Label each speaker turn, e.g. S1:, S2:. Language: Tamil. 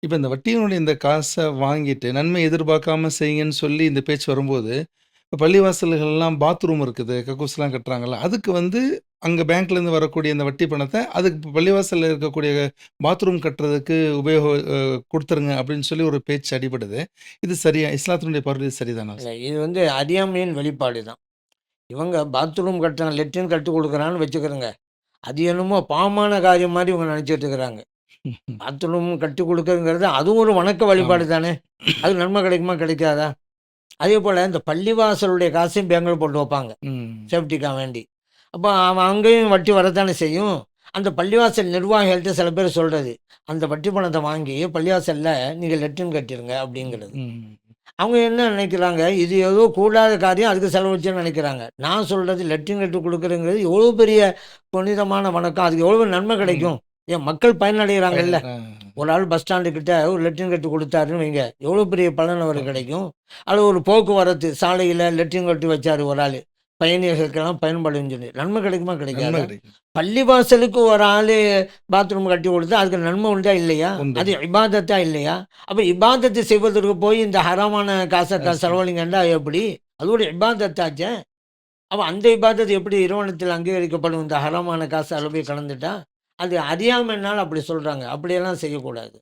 S1: இப்ப இந்த வட்டியினுடைய இந்த காச வாங்கிட்டு, நன்மை எதிர்பார்க்காம செய்யுங்கன்னு சொல்லி இந்த பேச்சு வரும்போது, இப்ப பள்ளிவாசல்கள்லாம் பாத்ரூம் இருக்குது, கக்கூஸ்லாம் கட்டுறாங்கல்ல. அதுக்கு வந்து அங்க பேங்க்லேருந்து வரக்கூடிய இந்த வட்டி பணத்த, அதுக்கு பள்ளிவாசல்ல இருக்கக்கூடிய பாத்ரூம் கட்டுறதுக்கு உபயோக குடுத்துருங்க அப்படின்னு சொல்லி ஒரு பேச்சு அடிபடுது. இது சரியா? இஸ்லாத்தினுடைய பார்வையில் சரிதானா?
S2: இல்ல இது வந்து அறியாமையின் வெளிப்பாடு தான். இவங்க பாத்ரூம் கட்டுறாங்க, லெட்ரின் கட்டி குடுக்குறான்னு வச்சுக்கிறங்க. அது என்னமோ பாவமான காரியம் மாரி இவங்க நெனச்சிட்டு இருக்கிறாங்க. பாத்ரூம் கட்டி குடுக்குறங்கிறது அதுவும் ஒரு வணக்க
S1: ஆமா.
S2: வழிபாடு தானே! அது நன்மை கிடைக்குமா? கிடைக்காதா? அதேபோல இந்த பள்ளிவாசலுடைய காசையும் பேங்க்ல போட்டு வைப்பாங்க.
S1: ம்.
S2: சேஃப்டிக்காக வேண்டி. அப்போ அவன் அங்கேயும் வட்டி வரத்தானே செய்யும். அந்த பள்ளிவாசல் நிர்வாகிகள்ட்ட சில பேர் சொல்றது, அந்த வட்டி பணத்த வாங்கி பள்ளிவாசல்ல நீங்க லெட்ரின் கட்டிருங்க அப்படிங்கிறது.
S1: ம்.
S2: அவங்க என்ன நினைக்கிறாங்க, இது ஏதோ கூடாத காரியம் அதுக்கு செலவழிச்சேன்னு நினைக்கிறாங்க. நான் சொல்றது லெட்ரின் கட்டி குடுக்குறேங்கிறது எவ்வளோ பெரிய புனிதமான வணக்கம். அதுக்கு எவ்வளோ நன்மை
S1: ம்.
S2: கிடைக்கும். ஏன் மக்கள் பயனடைகிறாங்கல்ல.
S1: ஆ.
S2: ஒரு ஆள் பஸ் ஸ்டாண்டு கிட்ட ஒரு லெட்ரின் கட்டி குடுத்தாருன்னு வைங்க, எவ்வளோ பெரிய பலன் அவருக்கு கிடைக்கும். அது ஒரு போக்குவரத்து சாலையில லெட்ரின் கட்டி வச்சாரு ஒரு ஆளு. பயணிகளுக்கெல்லாம் பயன்படும்னு சொல்லி. நன்மை கிடைக்குமா?
S1: நன்மை
S2: கிடைக்காதா?
S1: கிடைக்கும்.
S2: பள்ளிவாசலுக்கு ஒரு ஆளு பாத்ரூம் கட்டி குடுத்தா அதுக்கு நன்மை உண்டா? இல்லையா?
S1: உண்டு.
S2: அது இபாதத்தா? இல்லையா? அப்ப இபாதத்து செய்வதற்கு போய் இந்த ஹராமான காச
S1: சரி.
S2: செலவழிங்கண்டா எப்படி? அது ஒரு இபாதத்தாச்சே! அப்ப அந்த இபாதத் எப்படி இறைவனிடத்தில் அங்கீகரிக்கப்படும்? இந்த ஹராமான காசு அதில போய் கலந்துட்டா? அது அறியாமைனால அப்படி சொல்றாங்க. அப்படியெல்லாம் செய்யக்கூடாது.